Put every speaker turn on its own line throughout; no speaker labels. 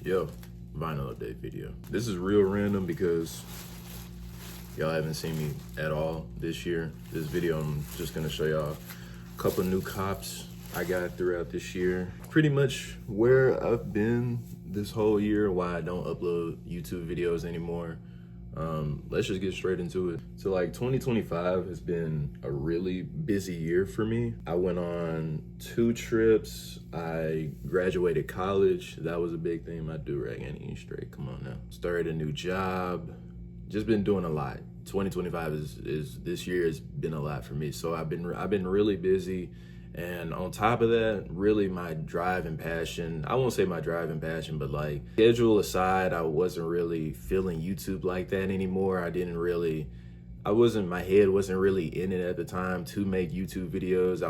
Yo, vinyl update video. This is real random because y'all haven't seen me at all this year. This video, I'm just gonna show y'all a couple new cops I got throughout this year. Pretty much where I've been this whole year, why I don't upload YouTube videos anymore. Let's just get straight into it. So like 2025 has been a really busy year for me. I went on 2 trips. I graduated college. That was a big thing. My do-rag ain't even straight. Come on now. Started a new job. Just been doing a lot. 2025 is this year has been a lot for me. So I've been really busy. And on top of that, really my drive and passion, I won't say my drive and passion, but like schedule aside, I wasn't really feeling YouTube like that anymore. My head wasn't really in it at the time to make YouTube videos.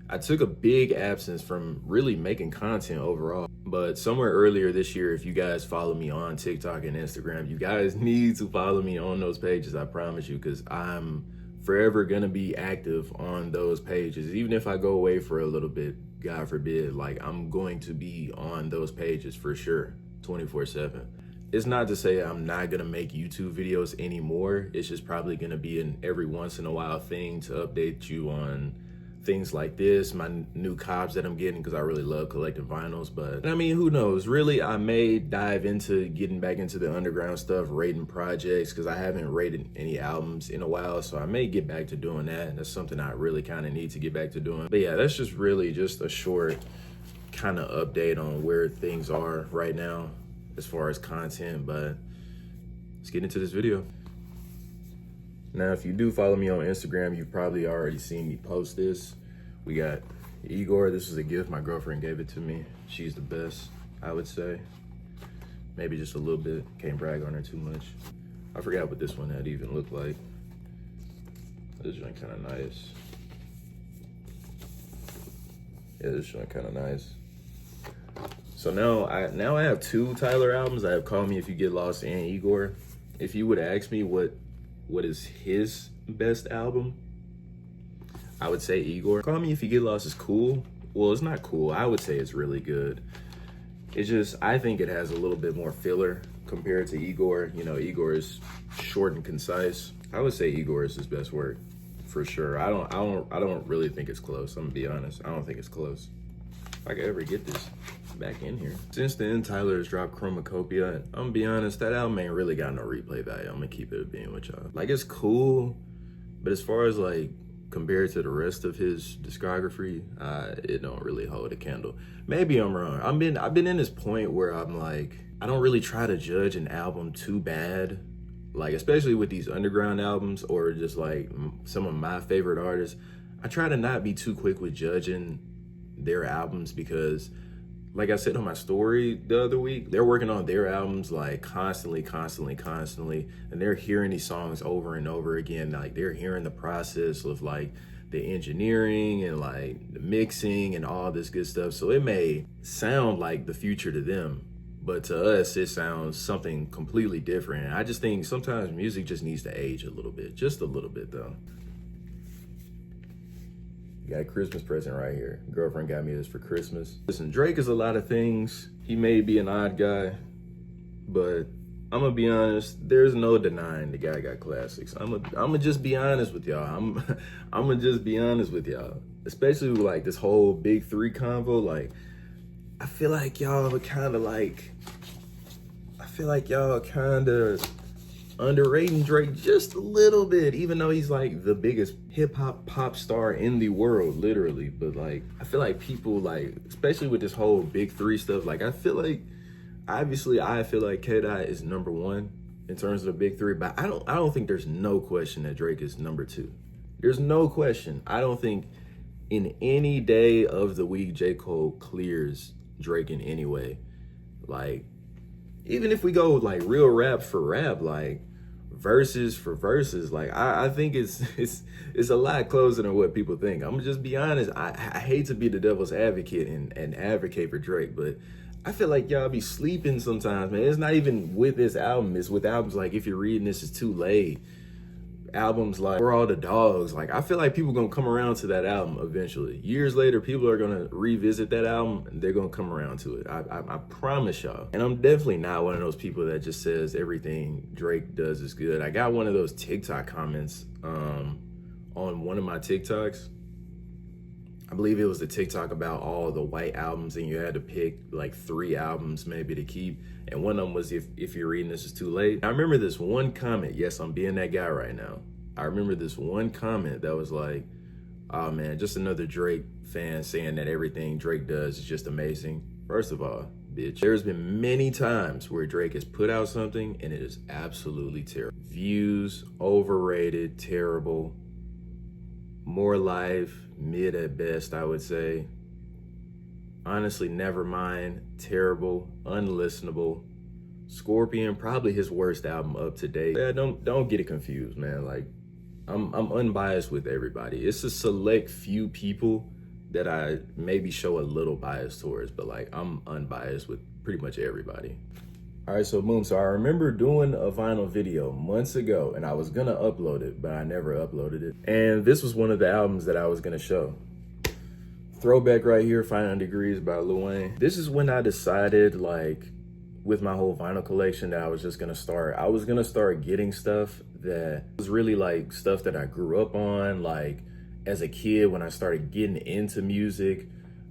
I took a big absence from really making content overall. But somewhere earlier this year, if you guys follow me on TikTok and Instagram, you guys need to follow me on those pages, I promise you, because I'm forever gonna be active on those pages. Even if I go away for a little bit, God forbid, like I'm going to be on those pages for sure, 24/7. It's not to say I'm not gonna make YouTube videos anymore. It's just probably gonna be an every once in a while thing to update you on things like this, my new cops that I'm getting, because I really love collecting vinyls. But I mean, who knows? Really, I may dive into getting back into the underground stuff, rating projects, because I haven't rated any albums in a while. So I may get back to doing that. That's something I really kind of need to get back to doing. But yeah, that's just really just a short kind of update on where things are right now as far as content. But let's get into this video. Now, if you do follow me on Instagram, you've probably already seen me post this. We got Igor. This is a gift. My girlfriend gave it to me. She's the best, I would say. Maybe just a little bit. Can't brag on her too much. I forgot what this one had even looked like. This joint kind of nice. Yeah, this joint kind of nice. So now I have 2 Tyler albums. I have Call Me If You Get Lost and Igor. If you would ask me what is his best album, I would say Igor. Call Me If You Get Lost is cool. Well, it's not cool. I would say it's really good. It's just, I think it has a little bit more filler compared to Igor. You know, Igor is short and concise. I would say Igor is his best work for sure. I don't really think it's close. I'm gonna be honest. I don't think it's close. If I could ever get this back in here. Since then, Tyler has dropped Chromacopia. I'm gonna be honest, that album ain't really got no replay value. I'm gonna keep it being with y'all. Like, it's cool, but as far as like compared to the rest of his discography, it don't really hold a candle. Maybe I'm wrong. I've been in this point where I'm like, I don't really try to judge an album too bad. Like, especially with these underground albums or just like some of my favorite artists, I try to not be too quick with judging their albums because, like I said on my story the other week, they're working on their albums like constantly, and they're hearing these songs over and over again. Like, they're hearing the process of like the engineering and like the mixing and all this good stuff. So it may sound like the future to them, but to us, it sounds something completely different. And I just think sometimes music just needs to age a little bit, just a little bit though. Got a Christmas present right here. Girlfriend got me this for Christmas. Listen, Drake is a lot of things. He may be an odd guy, but I'm gonna be honest, there's no denying the guy got classics. I'm gonna just be honest with y'all. I'm gonna just be honest with y'all. Especially with like this whole Big 3 convo. Like, I feel like y'all are kind of underrating Drake just a little bit, even though he's like the biggest hip-hop pop star in the world, literally. But like, I feel like people, like, especially with this whole Big 3 stuff, like, I feel like K-Dot is number 1 in terms of the Big 3, but I don't think there's no question that Drake is number 2. There's no question. I don't think in any day of the week J. Cole clears Drake in any way. Like, even if we go like real rap for rap, like verses for verses, like I think it's a lot closer than what people think. I'm gonna just be honest. I hate to be the devil's advocate and advocate for Drake, but I feel like y'all be sleeping sometimes, man. It's not even with this album. It's with albums like If You're Reading This, It's Too Late. albums like Where All the Dogs, like I feel like people gonna come around to that album eventually. Years later, people are gonna revisit that album and they're gonna come around to it. I promise y'all. And I'm definitely not one of those people that just says everything Drake does is good. I got one of those TikTok comments on one of my TikToks. I believe it was the TikTok about all the white albums and you had to pick like 3 albums maybe to keep. And one of them was If You're Reading This Is Too Late. I remember this one comment. Yes, I'm being that guy right now. I remember this one comment that was like, oh man, just another Drake fan saying that everything Drake does is just amazing. First of all, bitch, there's been many times where Drake has put out something and it is absolutely terrible. Views, overrated, terrible. More Life, mid at best, I would say. Honestly, Nevermind, terrible, unlistenable. Scorpion, probably his worst album up to date. Yeah, don't get it confused, man. Like, I'm unbiased with everybody. It's a select few people that I maybe show a little bias towards, but like, I'm unbiased with pretty much everybody. All right, so boom, so I remember doing a vinyl video months ago and I was gonna upload it, but I never uploaded it. And this was one of the albums that I was gonna show. Throwback right here, 500 Degrees by Lil Wayne. This is when I decided, like, with my whole vinyl collection that I was just gonna start. I was gonna start getting stuff that was really like stuff that I grew up on, like as a kid when I started getting into music,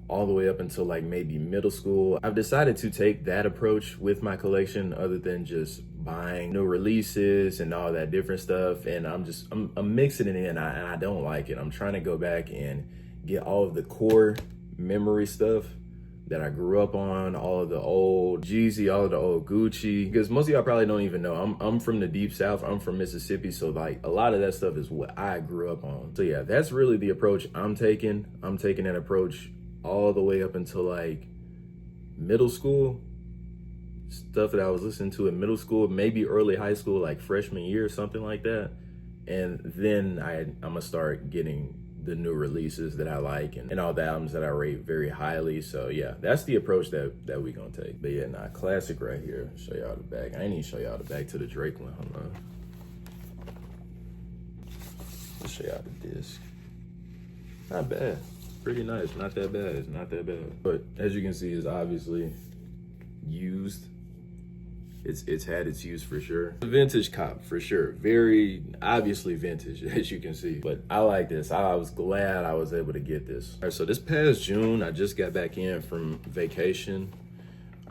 all the way up until like maybe middle school. I've decided to take that approach with my collection other than just buying new releases and all that different stuff. And I'm mixing it in and I don't like it. I'm trying to go back and get all of the core memory stuff that I grew up on, all of the old Jeezy, all of the old Gucci, because most of y'all probably don't even know. I'm from the deep South, I'm from Mississippi, so like a lot of that stuff is what I grew up on. So yeah, that's really the approach I'm taking. I'm taking that approach all the way up until like middle school. Stuff that I was listening to in middle school, maybe early high school, like freshman year or something like that. And then I'm gonna start getting the new releases that I like and all the albums that I rate very highly. So yeah, that's the approach that we gonna take. But yeah, nah, classic right here. Show y'all the back. I ain't even show y'all the back to the Drake one. Hold on. Let's show y'all the disc. Not bad. Pretty nice. Not that bad. It's not that bad. But as you can see, it's obviously used. It's had its use for sure. Vintage cop for sure. Very obviously vintage, as you can see. But I like this. I was glad I was able to get this. All right, so this past June, I just got back in from vacation.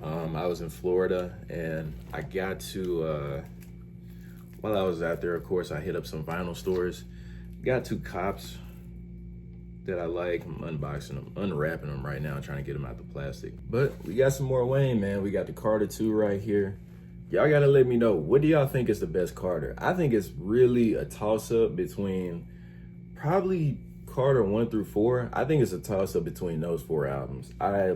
I was in Florida and I got to, while I was out there, of course, I hit up some vinyl stores. Got 2 cops that I like. I'm unboxing them, unwrapping them right now, trying to get them out the plastic. But we got some more Wayne, man. We got the Carter 2 right here. Y'all gotta let me know, what do y'all think is the best Carter? I think it's really a toss-up between probably Carter 1 through 4. I think it's a toss-up between those 4 albums. I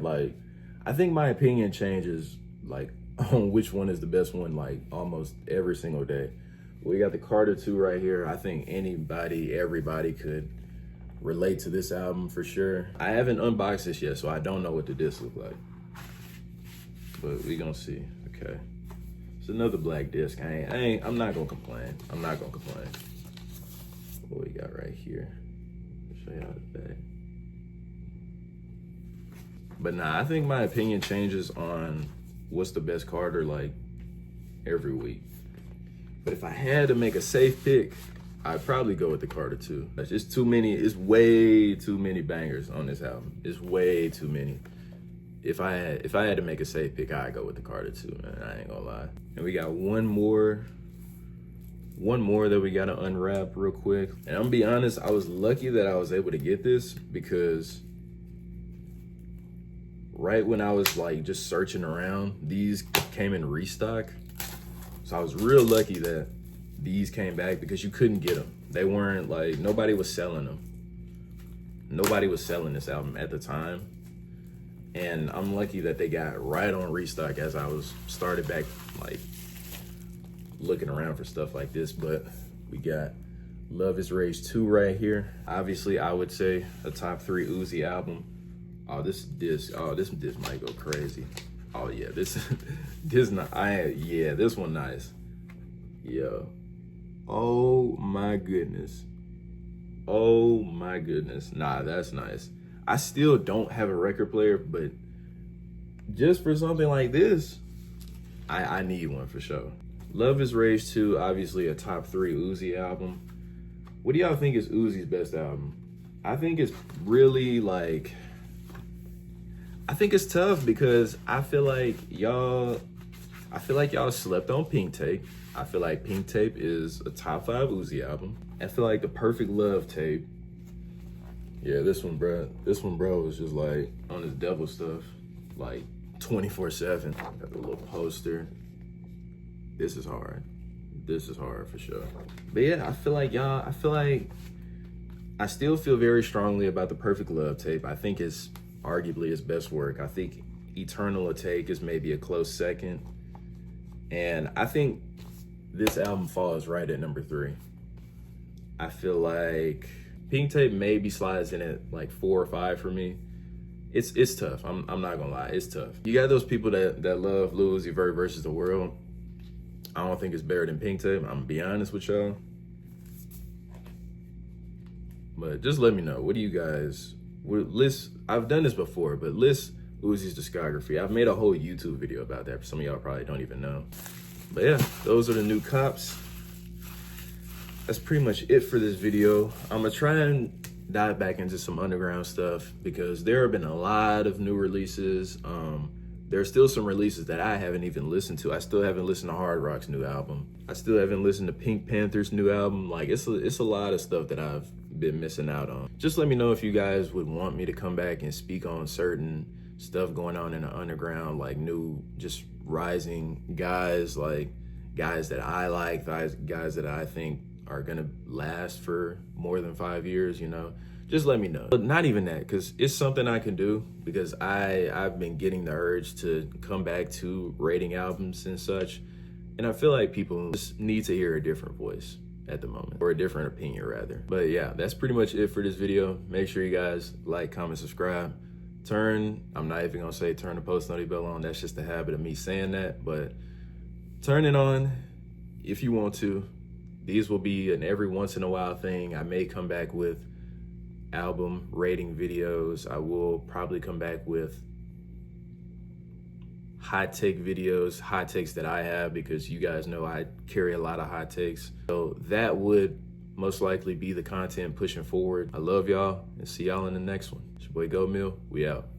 think my opinion changes like on which one is the best one like almost every single day. We got the Carter 2 right here. I think everybody could relate to this album for sure. I haven't unboxed this yet, so I don't know what the disc look like. But we gonna see, okay. It's another black disc. I'm not gonna complain. I'm not gonna complain. What we got right here? I'll show y'all the back. But nah, I think my opinion changes on what's the best Carter like every week. But if I had to make a safe pick, I'd probably go with the Carter 2. It's just too many, it's way too many bangers on this album. It's way too many. If I had to make a safe pick, I'd go with the Carter 2, man. I ain't gonna lie. And we got one more that we gotta unwrap real quick. And I'm gonna be honest, I was lucky that I was able to get this because right when I was like just searching around, these came in restock. So I was real lucky that these came back because you couldn't get them. They weren't like, nobody was selling them. Nobody was selling this album at the time. And I'm lucky that they got right on restock as I started back like looking around for stuff like this. But we got Love Is Rage 2 right here. Obviously, I would say a top 3 Uzi album. Oh, this disc might go crazy. Oh yeah, this one nice. Yo, Oh my goodness. Oh my goodness. Nah, that's nice. I still don't have a record player, but just for something like this, I need one for sure. Love is Rage 2, obviously a top 3 Uzi album. What do y'all think is Uzi's best album? I think it's really like, I think it's tough because I feel like y'all slept on Pink Tape. I feel like Pink Tape is a top 5 Uzi album. I feel like the Perfect Love tape. Yeah, this one, bro, is just like on his devil stuff, like 24/7. Got the little poster. This is hard. This is hard for sure. But yeah, I feel like I still feel very strongly about the Perfect Love tape. I think it's arguably his best work. I think Eternal Atake is maybe a close second. And I think this album falls right at number 3. I feel like Pink Tape maybe slides in at like 4 or 5 for me. It's tough. I'm not gonna lie, it's tough. You got those people that love Lil Uzi Vert versus the World. I don't think it's better than Pink Tape. I'm gonna be honest with y'all. But just let me know. What do you guys list? I've done this before, but list Uzi's discography. I've made a whole YouTube video about that. Some of y'all probably don't even know. But yeah, those are the new cops. That's pretty much it for this video. I'm gonna try and dive back into some underground stuff because there have been a lot of new releases. There's still some releases that I haven't even listened to. I still haven't listened to Hard Rock's new album. I still haven't listened to Pink Panther's new album. Like it's a lot of stuff that I've been missing out on. Just let me know if you guys would want me to come back and speak on certain stuff going on in the underground, like new, just rising guys, like guys that I like, guys that I think are gonna last for more than 5 years, you know. Just let me know. But not even that, because it's something I can do, because I've been getting the urge to come back to rating albums and such. And I feel like people just need to hear a different voice at the moment, or a different opinion rather. But yeah, that's pretty much it for this video. Make sure you guys like, comment, subscribe. I'm not even gonna say turn the post notification bell on. That's just a habit of me saying that, but turn it on if you want to. These will be an every once in a while thing. I may come back with album rating videos. I will probably come back with hot take videos, hot takes that I have, because you guys know I carry a lot of hot takes. So that would most likely be the content pushing forward. I love y'all and see y'all in the next one. It's your boy Go Mill. We out.